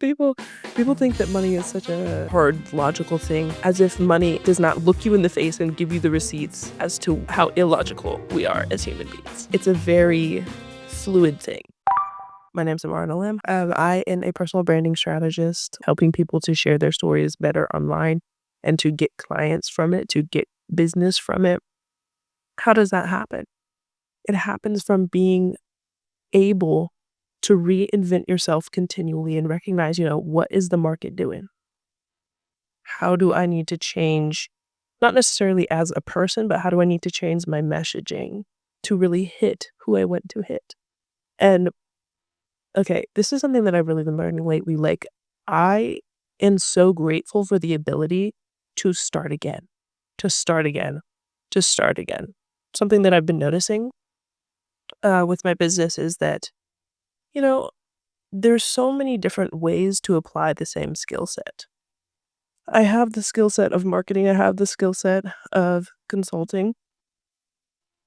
People people think that money is such a hard, logical thing, as if money does not look you in the face and give you the receipts as to how illogical we are as human beings. It's a very fluid thing. My name's Amara Lim. I am a personal branding strategist, helping people to share their stories better online and to get clients from it, to get business from it. How does that happen? It happens from being able to reinvent yourself continually and recognize, what is the market doing? How do I need to change, not necessarily as a person, but how do I need to change my messaging to really hit who I want to hit? And okay, this is something that I've really been learning lately. Like, I am so grateful for the ability to start again, to start again, to start again. Something that I've been noticing with my business is that, you know, there's so many different ways to apply the same skill set. I have the skill set of marketing, I have the skill set of consulting,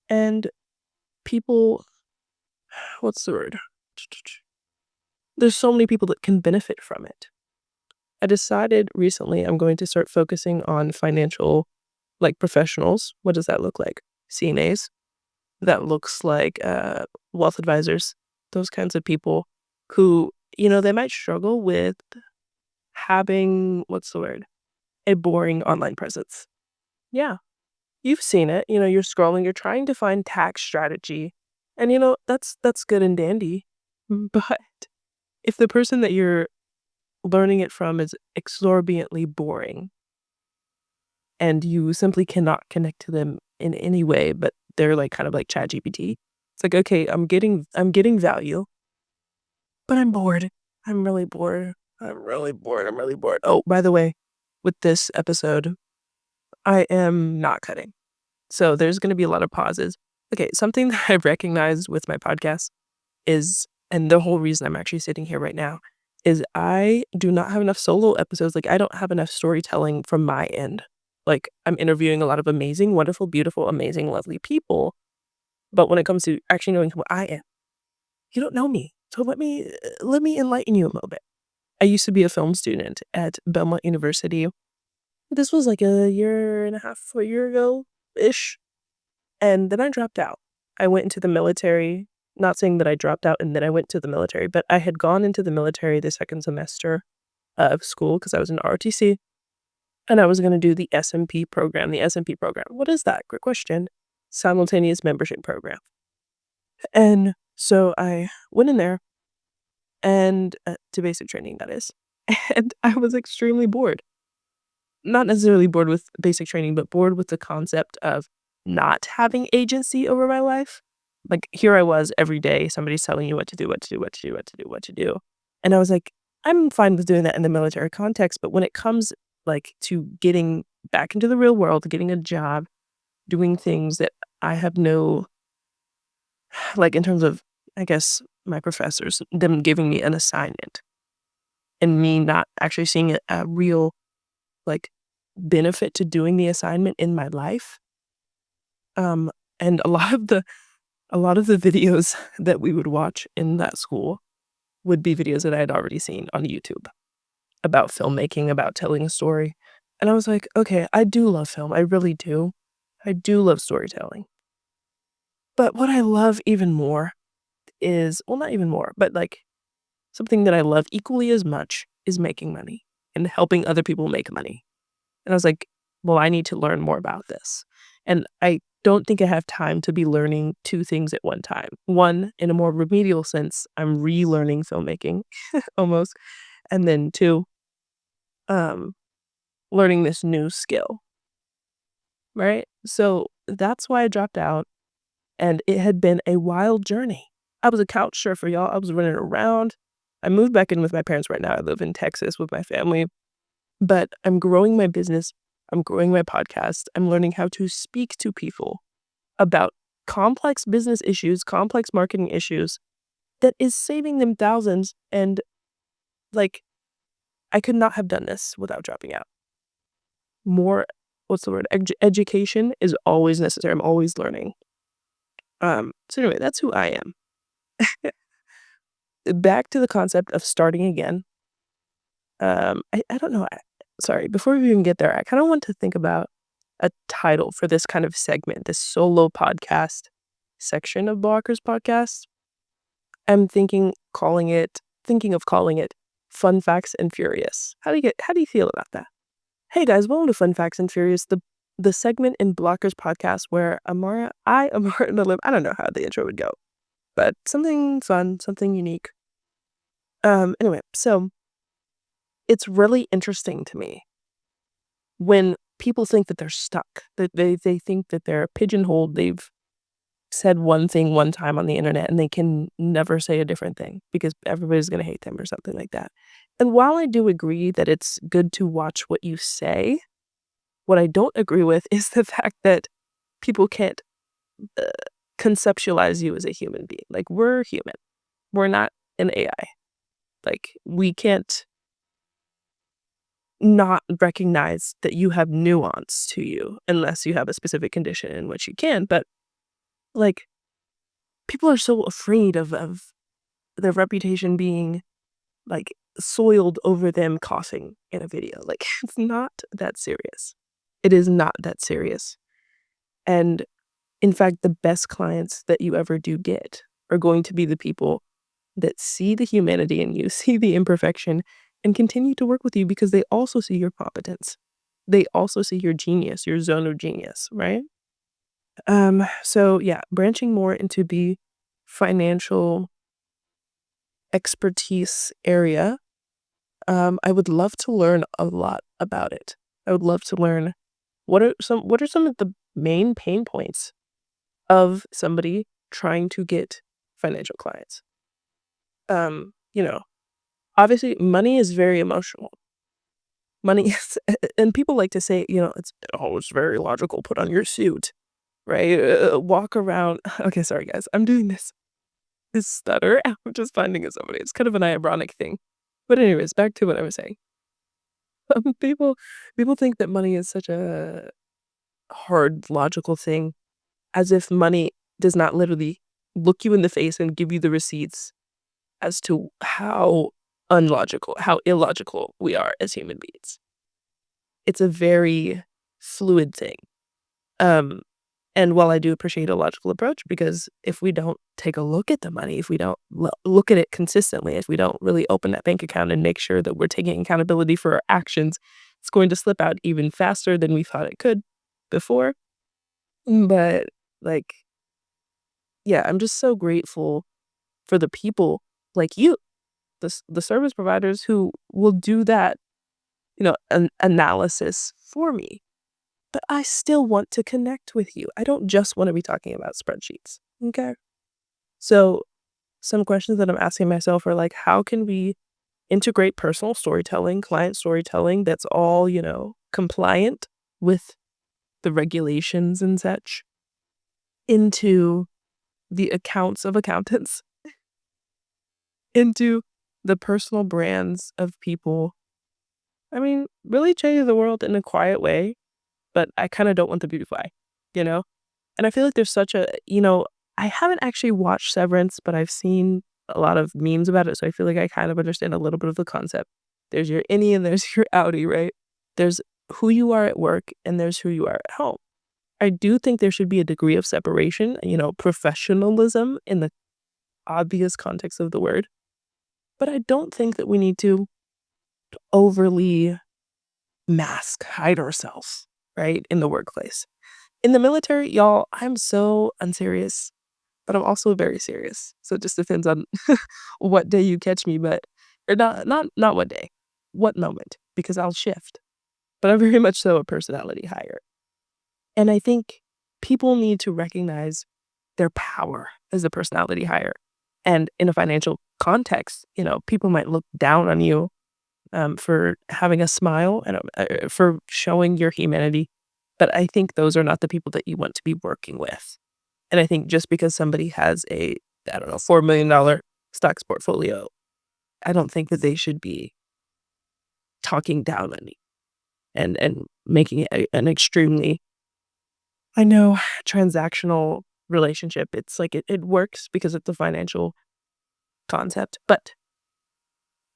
and people, what's the word? There's so many people that can benefit from it. I decided recently I'm going to start focusing on financial, like professionals. What does that look like? CNAs. That looks like wealth advisors, those kinds of people who, they might struggle with having, what's the word? A boring online presence. Yeah, you've seen it. You're scrolling, you're trying to find tax strategy. And that's good and dandy. But if the person that you're learning it from is exorbitantly boring and you simply cannot connect to them in any way, but they're like kind of like ChatGPT. It's like, okay, I'm getting value, but I'm bored. I'm really bored. I'm really bored. I'm really bored. Oh, by the way, with this episode, I am not cutting. So there's going to be a lot of pauses. Okay, something that I've recognized with my podcast is, and the whole reason I'm actually sitting here right now, is I do not have enough solo episodes. Like, I don't have enough storytelling from my end. Like, I'm interviewing a lot of amazing, wonderful, beautiful, amazing, lovely people. But when it comes to actually knowing who I am, you don't know me. So let me enlighten you a little bit. I used to be a film student at Belmont University. This was like a year and a half, a year ago-ish. And then I dropped out. I went into the military. Not saying that I dropped out and then I went to the military, but I had gone into the military the second semester of school because I was in ROTC, and I was going to do the SMP program. The SMP program. What is that? Great question. Simultaneous membership program. And so I went in there and to basic training, that is. And I was extremely bored. Not necessarily bored with basic training, but bored with the concept of not having agency over my life. Like, here I was every day, somebody's telling you what to do, what to do, what to do, what to do, what to do. And I was like, I'm fine with doing that in the military context, but when it comes like to getting back into the real world, getting a job, doing things that I have no, like in terms of, I guess, my professors, them giving me an assignment and me not actually seeing a real like benefit to doing the assignment in my life. Um, and a lot of the videos that we would watch in that school would be videos that I had already seen on YouTube about filmmaking, about telling a story. And I was like, okay, I do love film. I really do. I do love storytelling. But what I love even more is, well, not even more, but like something that I love equally as much is making money and helping other people make money. And I was like, well, I need to learn more about this. And I don't think I have time to be learning two things at one time. One, in a more remedial sense, I'm relearning filmmaking almost. And then two, um, learning this new skill, right? So that's why I dropped out. And it had been a wild journey. I was a couch surfer, y'all. I was running around. I moved back in with my parents right now. I live in Texas with my family. But I'm growing my business. I'm growing my podcast. I'm learning how to speak to people about complex business issues, complex marketing issues that is saving them thousands. And like, I could not have done this without dropping out. More, what's the word? Education is always necessary. I'm always learning. So anyway, that's who I am. Back to the concept of starting again. I don't know. Sorry, before we even get there, I kind of want to think about a title for this kind of segment, this solo podcast section of Blockers podcast. I'm thinking of calling it Fun Facts and Furious. How do you feel about that? Hey guys, welcome to Fun Facts and Furious, the segment in Blockers podcast where Amara and Alim, I don't know how the intro would go, but something fun, something unique. Anyway, so it's really interesting to me when people think that they're stuck, that they think that they're pigeonholed, they've said one thing one time on the internet and they can never say a different thing because everybody's going to hate them or something like that. And while I do agree that it's good to watch what you say, what I don't agree with is the fact that people can't uh, conceptualize you as a human being. Like, we're human. We're not an AI. Like, we can't not recognize that you have nuance to you unless you have a specific condition in which you can. But like, people are so afraid of their reputation being like soiled over them coughing in a video. Like, it's not that serious. It is not that serious. And in fact, the best clients that you ever do get are going to be the people that see the humanity in you, see the imperfection, and continue to work with you because they also see your competence. They also see your genius, your zone of genius, right? So yeah, branching more into the financial expertise area, I would love to learn a lot about it. I would love to learn what are some of the main pain points of somebody trying to get financial clients. You know, obviously money is very emotional. Money is, and people like to say, it's very logical. Put on your suit, right? Walk around. Okay, sorry guys, I'm doing this stutter. I'm just finding it somebody. It's kind of an ironic thing. But anyways, back to what I was saying. People think that money is such a hard logical thing, as if money does not literally look you in the face and give you the receipts as to how unlogical, how illogical we are as human beings. It's a very fluid thing. Um, and while I do appreciate a logical approach, because if we don't take a look at the money, if we don't look at it consistently, if we don't really open that bank account and make sure that we're taking accountability for our actions, it's going to slip out even faster than we thought it could before. But like, yeah, I'm just so grateful for the people like you, the service providers who will do that, an analysis for me. But I still want to connect with you. I don't just want to be talking about spreadsheets. Okay. So some questions that I'm asking myself are like, how can we integrate personal storytelling, client storytelling that's all, compliant with the regulations and such into the accounts of accountants, into the personal brands of people. I mean, really change the world in a quiet way, but I kind of don't want the beautify, you know? And I feel like there's such a, I haven't actually watched Severance, but I've seen a lot of memes about it. So I feel like I kind of understand a little bit of the concept. There's your innie and there's your outie, right? There's who you are at work and there's who you are at home. I do think there should be a degree of separation, professionalism in the obvious context of the word. But I don't think that we need to overly hide ourselves, right, in the workplace. In the military, y'all, I'm so unserious, but I'm also very serious. So it just depends on what day you catch me, but or not what day, what moment, because I'll shift. But I'm very much so a personality hire. And I think people need to recognize their power as a personality hire. And in a financial context, people might look down on you for having a smile and for showing your humanity. But I think those are not the people that you want to be working with. And I think just because somebody has I don't know, $4 million stocks portfolio, I don't think that they should be talking down on me and making it an extremely, I know, transactional relationship. It's like it works because it's a financial concept. But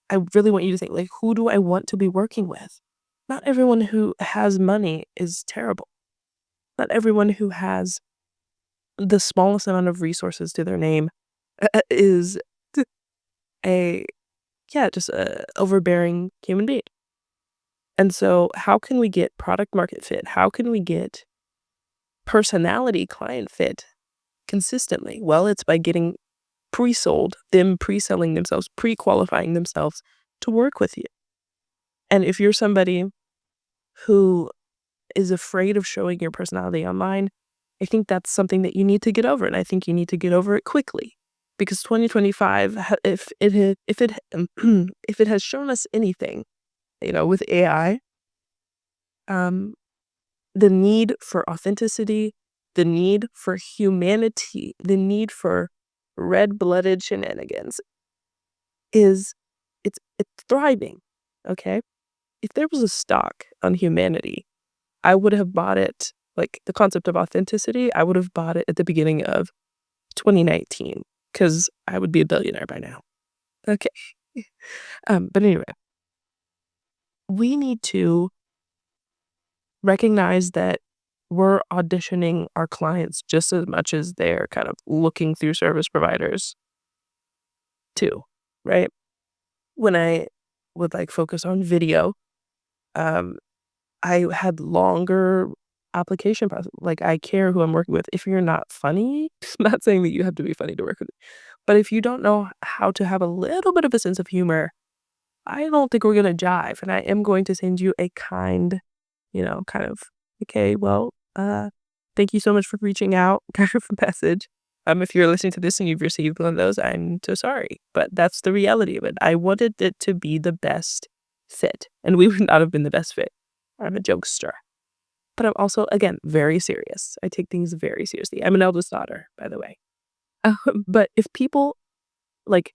I really want you to think, like, who do I want to be working with? Not everyone who has money is terrible. Not everyone who has the smallest amount of resources to their name is a yeah, just a overbearing human being. And so how can we get product market fit? How can we get personality client fit consistently? Well, it's by getting pre-sold, them pre-selling themselves, pre-qualifying themselves to work with you. And if you're somebody who is afraid of showing your personality online, I think that's something that you need to get over, and I think you need to get over it quickly. Because 2025, if it has shown us anything, with AI, um, the need for authenticity, the need for humanity, the need for red-blooded shenanigans is it's thriving, okay? If there was a stock on humanity, I would have bought it, like, the concept of authenticity, I would have bought it at the beginning of 2019 because I would be a billionaire by now. Okay. But anyway, we need to recognize that we're auditioning our clients just as much as they're kind of looking through service providers too, right? When I would, like, focus on video, um, I had longer application process. Like, I care who I'm working with. If you're not funny, I'm not saying that you have to be funny to work with, but if you don't know how to have a little bit of a sense of humor, I don't think we're gonna jive, and I am going to send you a kind, kind of, "Okay, well, thank you so much for reaching out," kind of message. If you're listening to this and you've received one of those, I'm so sorry, but that's the reality of it. I wanted it to be the best fit, and we would not have been the best fit. I'm a jokester, but I'm also, again, very serious. I take things very seriously. I'm an eldest daughter, by the way. But if people, like,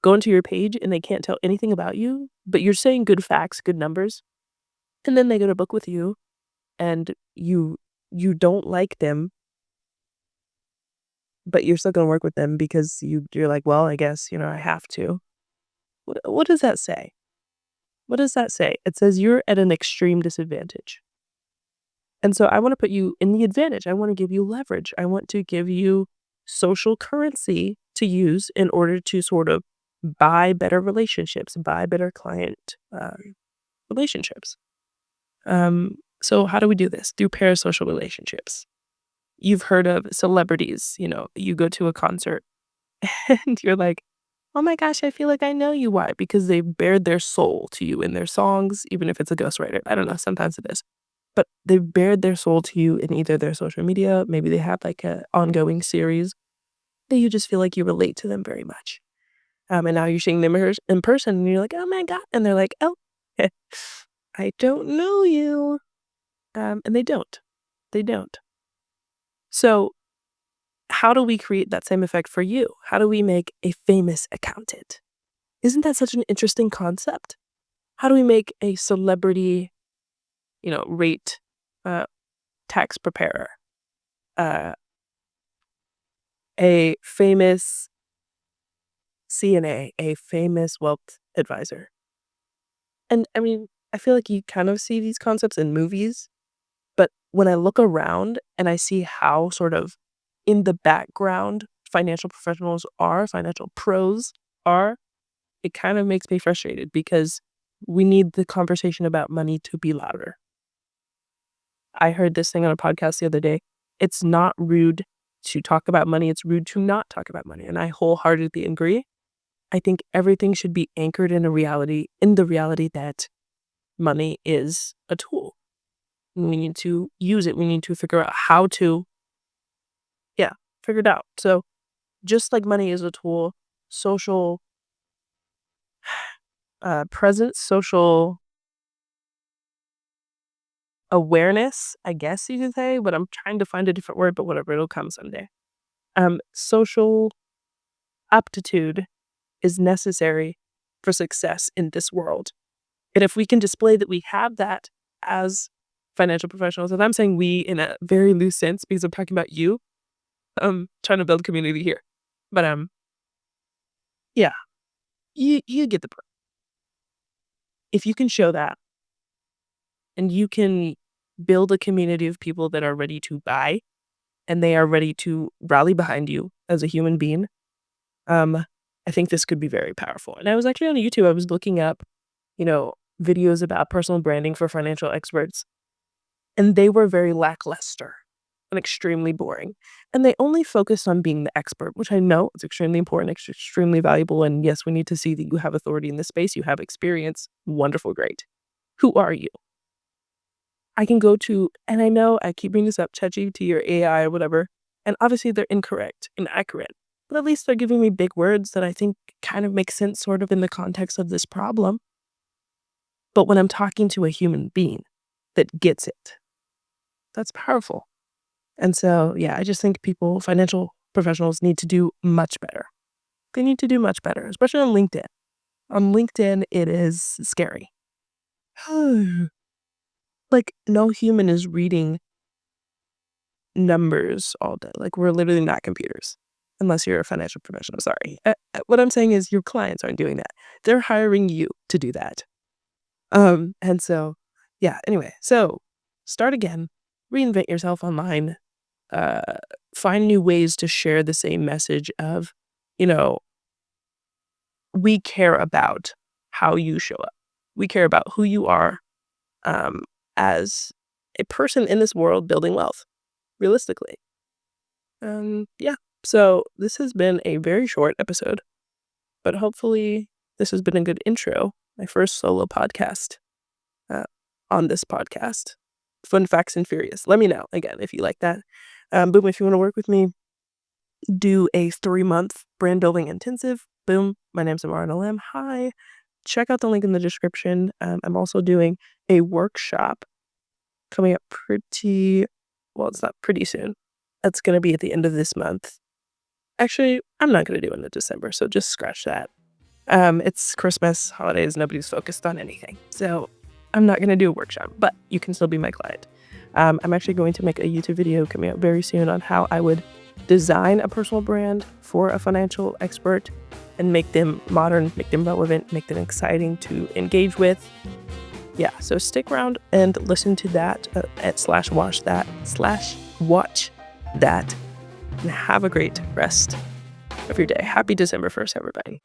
go into your page and they can't tell anything about you, but you're saying good facts, good numbers, and then they go to book with you and you don't like them, but you're still gonna work with them because you're like, "Well, I guess, I have to." What does that say? What does that say? It says you're at an extreme disadvantage. And so I wanna put you in the advantage. I wanna give you leverage. I want to give you social currency to use in order to sort of buy better relationships, buy better client, relationships. So how do we do this? Through parasocial relationships. You've heard of celebrities, you go to a concert and you're like, "Oh my gosh, I feel like I know you." Why? Because they've bared their soul to you in their songs, even if it's a ghostwriter. I don't know, sometimes it is. But they've bared their soul to you in either their social media, maybe they have, like, a ongoing series that you just feel like you relate to them very much. And now you're seeing them in person, and you're like, "Oh my god," and they're like, "Oh, I don't know you." And they don't. They don't. So, how do we create that same effect for you? How do we make a famous accountant? Isn't that such an interesting concept? How do we make a celebrity, rate, uh, tax preparer, uh, a famous CNA, a famous wealth advisor? And I mean, I feel like you kind of see these concepts in movies, but when I look around and I see how sort of in the background financial professionals are, financial pros are, it kind of makes me frustrated because we need the conversation about money to be louder. I heard this thing on a podcast the other day. It's not rude to talk about money, it's rude to not talk about money. And I wholeheartedly agree. I think everything should be anchored in the reality that money is a tool. We need to use it. We need to figure out how to, yeah, figure it out. So just like money is a tool, social presence, social awareness, I guess you could say, but I'm trying to find a different word, but whatever, it'll come someday. Social aptitude is necessary for success in this world. And if we can display that we have that as financial professionals, and I'm saying we in a very loose sense because I'm talking about you, trying to build community here. But yeah, you get the point. if you can show that and you can build a community of people that are ready to buy and they are ready to rally behind you as a human being, I think this could be very powerful. And I was actually on YouTube, I was looking up, videos about personal branding for financial experts, and they were very lackluster and extremely boring. And they only focused on being the expert, which I know is extremely important, extremely valuable. And yes, we need to see that you have authority in this space, you have experience. Wonderful, great. Who are you? I can go to, and I know I keep bringing this up, ChatGPT or AI or whatever, and obviously they're incorrect, inaccurate, but at least they're giving me big words that I think kind of make sense sort of in the context of this problem. But when I'm talking to a human being that gets it, that's powerful. And so, yeah, I just think financial professionals need to do much better. They need to do much better, especially on LinkedIn. On LinkedIn, it is scary. Like, no human is reading numbers all day. Like, we're literally not computers, unless you're a financial professional. Sorry. What I'm saying is your clients aren't doing that. They're hiring you to do that. And so, yeah, anyway, so start again, reinvent yourself online, find new ways to share the same message of, we care about how you show up. We care about who you are, as a person in this world building wealth, realistically. Yeah. So this has been a very short episode, but hopefully this has been a good intro. My first solo podcast on this podcast. Fun Facts and Furious. Let me know, again, if you like that. Boom, if you want to work with me, do a 3-month brand building intensive. Boom, my name's Amara Nolam. Hi. Check out the link in the description. I'm also doing a workshop coming up it's not pretty soon. It's going to be at the end of this month. Actually, I'm not going to do it in December, so just scratch that. It's Christmas, holidays, nobody's focused on anything. So I'm not going to do a workshop, but you can still be my client. I'm actually going to make a YouTube video coming out very soon on how I would design a personal brand for a financial expert and make them modern, make them relevant, make them exciting to engage with. Yeah, so stick around and listen to that /watch that, and have a great rest of your day. Happy December 1st, everybody.